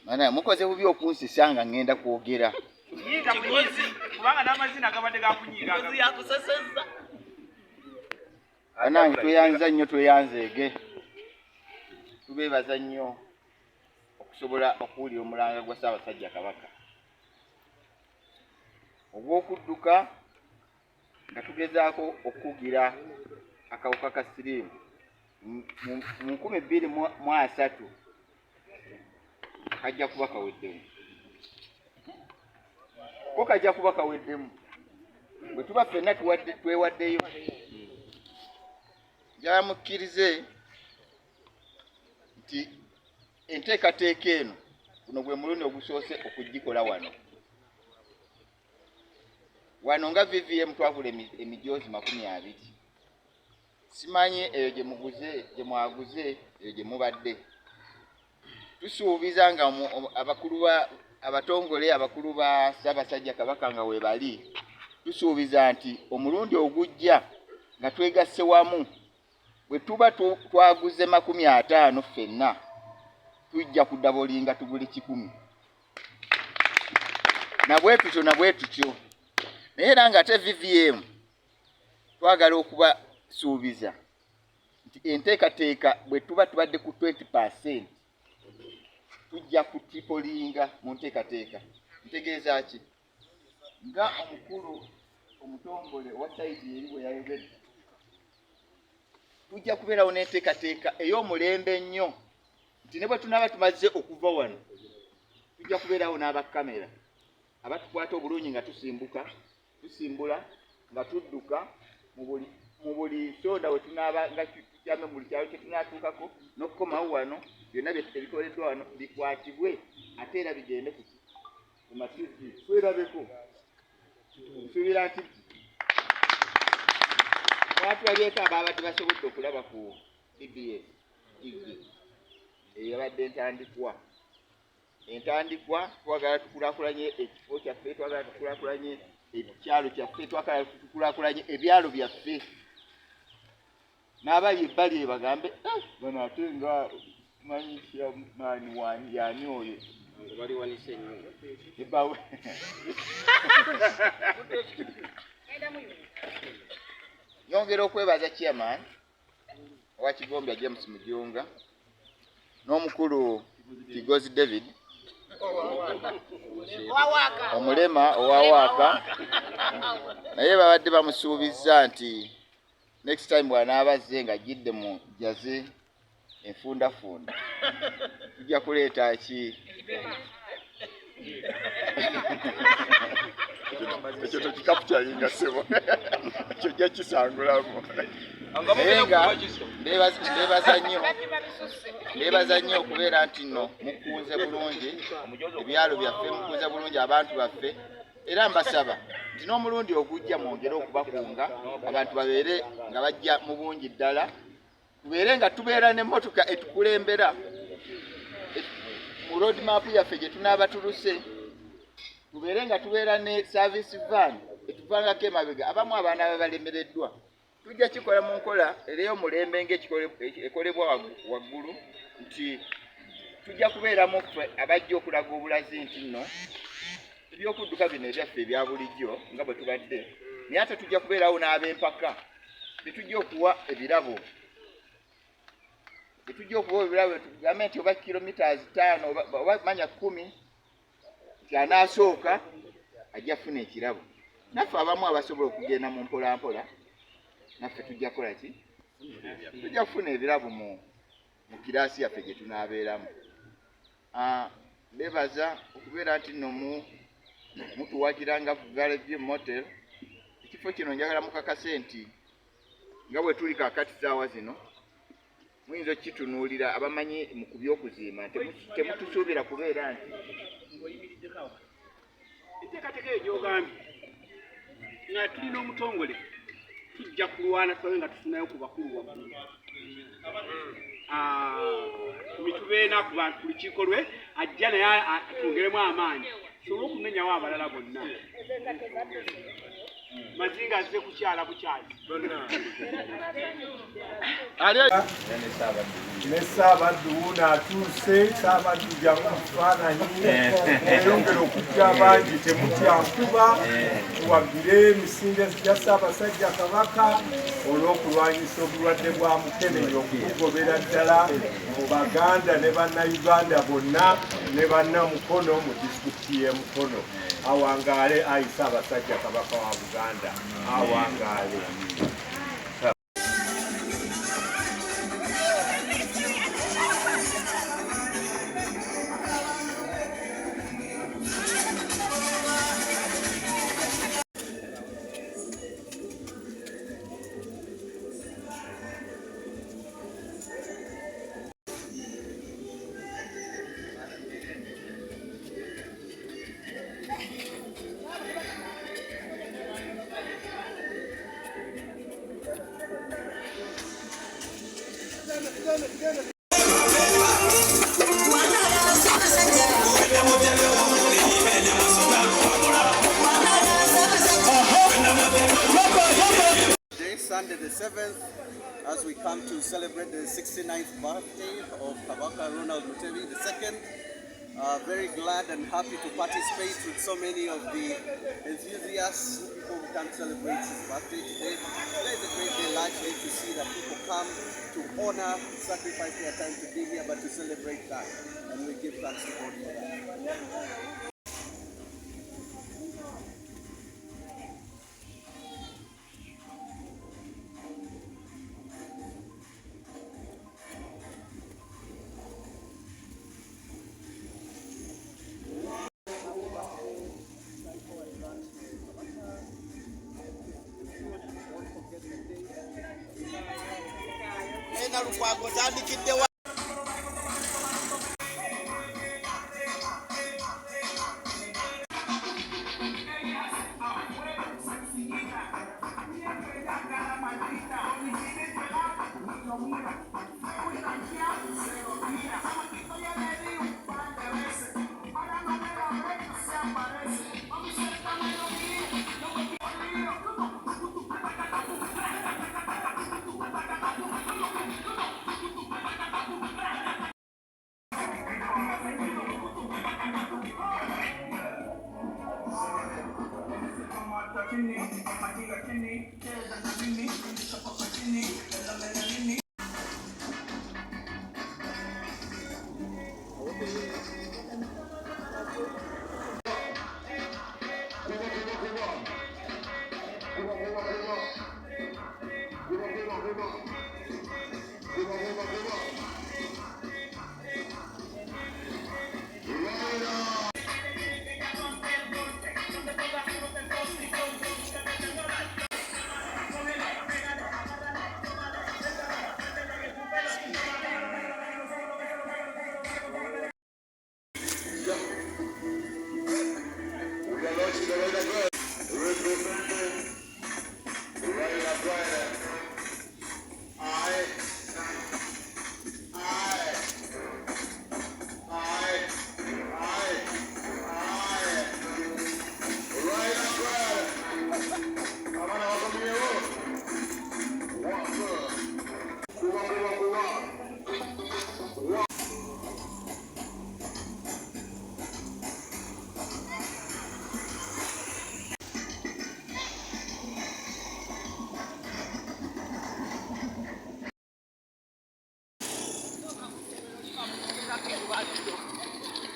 Mana mukoze bubi okunsisanga ngenda kwogera. Yinga mukozi kubanga n'amazina gabadde gakunyiga. Mukozi yakusesezza. Anange tweyanza nnyo tweyanzeege. Tubeebaza nnyo okusobola okuwulira omulanga gwa Ssaabasajja Kabaka. Ogw'okudduka nga tugezaako okugira akawuka ka siriimu mu 2023 kajja kuba kaweddemu. Ko kajja kuba kaweddemu. Bwe tuba ffenna twewaddeyo. Njala mukkirize nti enteekateeka eno guno gwe mulundi ogusoose okugikola wano. Wano nga VVM twagula emijoozi 20. Simanyi eyo gye muguze, gye mwaguze, eyo gye mubadde. Tusuubiza nga abatongole abakulu ba Ssaabasajja Kabaka nga we bali, tusuubiza nti omulundi ogujja nga twegasse wamu bwe tuba twaguze 50 ffenna tujja kudabolinga tugule 100. Na bwe tutyo. Naye era nga ate VVM twagala okuba suubiza nti enteekateeka bwe tuba tubadde ku 20% tujja kutripolinga mu nteekateeka. Ntegeeza ki? Nga omukulu omutongole wa sayidi eri bwe yayogedde, tujja kubeerawo n'enteekateeka ey'omulembe ennyo nti ne bwe tunaaba tumaze okuva wano tujja kubeerawo n'abakamera abatukwata obulungi nga tusimbula nga tudduka mu buli sonda we tunaaba nga tujjame buli kyalo kye tunaatuukako n'okukomawo wano byonna ebikoleddwa wano bikwatibwe ate era bigende ku mativi twerabeko. Nsuubira nti mwatulabyeko abaabadde basobodde okulaba ku CBS TV eyabadde entandikwa. Twagala tukulaakulanye ekifo kyaffe, twagala tukulaakulanye ekyalo kyaffe, twagala tukulaakulanye ebyalo byaffe. N'abali ebbali bagambe bano ate nga manyi maani yani oyo bali wanise nnyo ebawe. Nyongera okwebaza chairman owa Kigombya James Mujonga n'omukulu Kigozi David omulema owawaaka, naye babadde bamusuubizza nti next time bw'anaabazze nga jidde mu jaze enfundafunda tujja kuleeta ki ekyo tekikaputalinga ssebo ekyo jja kisangulamu. Naye nga ndeebaza nnyo okubeera nti nno mukunze bulungi ebyalo byaffe, mukunze bulungi abantu baffe, era mbasaba nti n'omulundi ogujja mwongere okubakunga abantu babeere nga bajja mu bungi ddala, tubeere nga tubeera n'emmotoka etukulembera mu road map yaffe gye tunaaba tuluse, tubeere nga tubeera ne service van etuvangako emabega abamu abaana babalemereddwa. Tujja kikola mu nkola ey'omulembe ng'ekolebwa waggulu nti tujja kubeeramu ffe abajja okulaga obulazi nti nno ebyokudduka bino ebyaffe ebya bulijjo nga bwe tubadde, naye ate tujja kubeerawo n'ab'empaka betujja okuwa ebirabo. Tugambe nti oba kilometers 5 oba manya 10 nti anaasooka ajja kufuna ekirabo. Naffe abamu abasobola okugenda mu mpolampola naffe tujja kukola ki? Tujja kufuna ebirabo mu kiraasi yaffe gye tunaabeeramu. Beebaza okubeera nti nno mutuwagira nga Valley Motel. Ekifo kino njagala mukakase nti nga bwe tuli kaakati ssaawa zino muyinza okukitunuulira abamanyi mu ku by'okuzimba temutusuubira kubeera nti enteekateeka eyo gy'ogambye nga tulina omutongole tujja kulwana tubabe nga tufunayo ku bakulu waggulu mitubeena ku bantu ku lukiiko lwe ajja naye twongeremu amaanyi tusobole okumenyawo abalala bonna. mazinga azze kukyala bukyali ne Ssaabaddu wuuno atuuse. Ssaabaddu jjamu mu kifaananyi mweyongera okujja bangi temutya nkuba tuwagire emisinde gya Ssaabasajja Kabaka olw'okulwanyisa obulwadde bwa mukenenya okutugobera ddala mu Baganda ne Bannayuganda bonna ne Bannamukono mu disitulikiti y'e Mukono. Awangaale ayi Ssaabasajja Kabaka wa Buganda, awangaale. Sunday the 7th, as we come to celebrate the 69th birthday of Kabaka Ronald Mutebi II. Very glad and happy to participate with so many of the enthusiasts who come celebrate his birthday today. Today is a great day largely to see that people come to honor, sacrifice their time to be here, but to celebrate that. And we give thanks to God for that.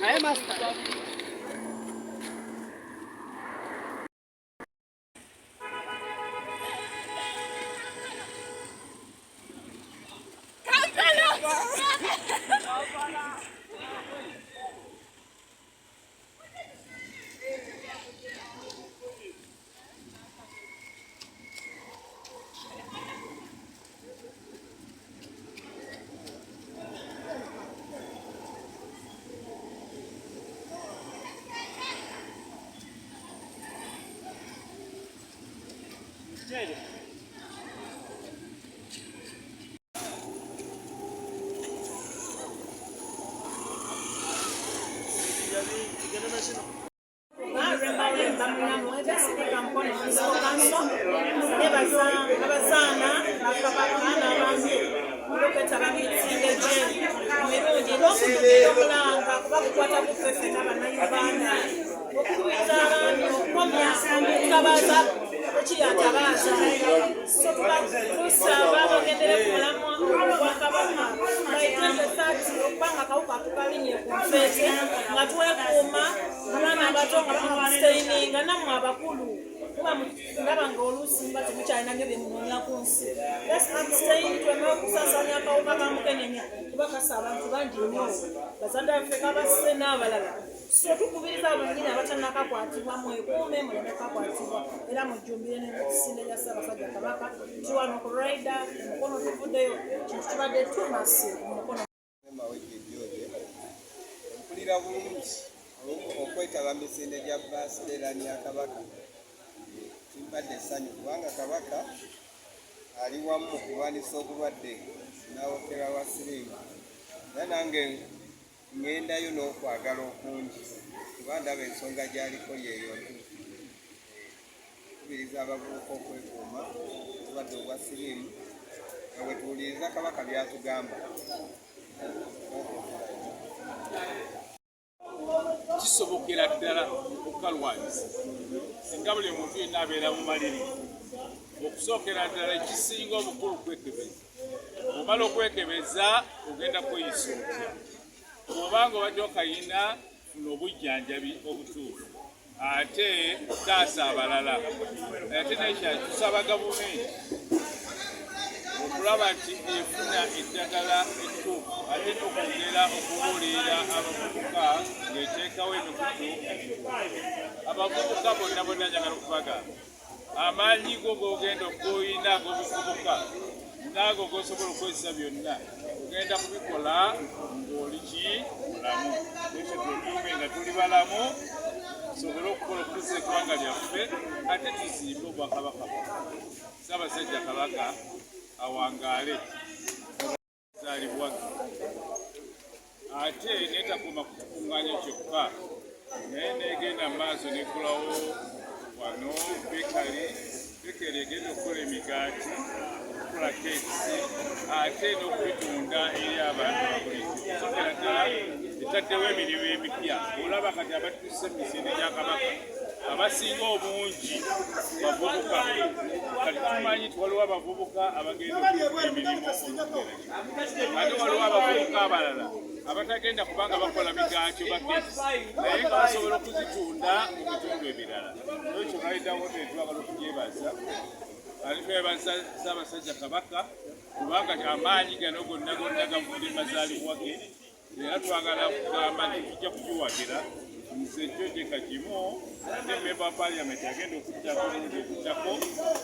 naye master kuweka mkono Municipal Council nebaza abazaana bakabaka n'abantu olw'okwetaba mitsinge gy'emirundi n'okudukira omulanga kuba kukwata ku ffe ffenna bannayuganda okukubiriza abantu okukomya okutabaza okiyatabaza so tusaba bagendere ku mulamwa gwakabaka by 2030 okubanga akawuka tukalinye ku nfeete nga twekuuma abaana abato nga bakusiteininga nammwe abakulu kuba ndaba ng'oluusi mba temukyalina nyo bye munoonya ku nsi let's abstain tweme okusaasaanya akawuka ka mukenenya kuba kasa abantu bangi nnyo bazadde baffe kabasse n'abalala so tukubiriza abo nyini abatannakakwatibwa mwekuume muleme kakwatibwa era mujjumbire n'emisinde gya Ssaabasajja Kabaka tuwano ku raida omukono tuvuddeyo kintu kibadde tumasi omukono mpulira bulungi okwetaba misinde gya baasiterani ya Kabaka kimbadde essanyu kubanga Kabaka ali wamu mu kulwanisa obulwadde n'awokera abasiriimu era nange ngendayo n'okwagala okungi kuba ndaba ensonga gy'aliko yeeyo tukubiriza abavubuka okwekuuma obulwadde obwa siriimu nga bwe tuwuliriza Kabaka by'atugamba. Kisobokera ddala okukalwanyisa singa buli muntu yenna abeera mu malirivu okusookera ddala ekisinga obukulu kwekebeza omala okwekebeza ogenda kweyisa otya obanga obadde okayina funa obujjanjabi obutuufu ate taasa abalala ate nekyatusaba gavumenti okulaba nti efuna eddagala ettuufu ate n'okwongera okubuulirira abavubuka ng'eteekawo emikutu abavubuka bonna bonna njagala okubagamba amaanyi go g'ogenda ogoyina ag'obuvubuka naago g'osobola okukozesa byonna ogenda kubikola ng'oli ki mulamu ekyo twetuume nga tuli balamu tusobole okukola okutuusa eggwanga lyaffe ate tuzimbe obwakabaka Ssaabasajja Kabaka awangaale zaalibwage ate netakuma kukuŋŋaanya kyokka naye negenda mu maaso neggulawo wano bekali egenda okukola emigaati okukola keekisi ate n'okubitunda eri abantu ababulijjo sokera ddala etaddewo emirimu emipya olaba kati abatuuse mu misinde gya Kabaka abasinga obungi bavubuka kati tumanyi nti waliwo abavubuka abagenda okukola emirimu olukugereka ate waliwo abavubuka abalala abatagenda kubanga bakola migaati bakesi naye nga basobola okuzitunda mu bitundu ebirala ekyo bayidawo tetwagala okugyebaza ali twebaza Ssaabasajja Kabaka kubanga amaanyi gano gonna gonna gavudde mazaalibwa ge era twagala kugamba nti tujja kugiwagira nze George Kagimu ate memba wa Parliament agenda okuttako bulungi okuttako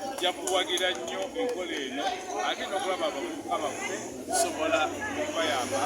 tujja kuwagira nnyo enkola eno ate n'okulaba abavubuka baffe tusobola okubayamba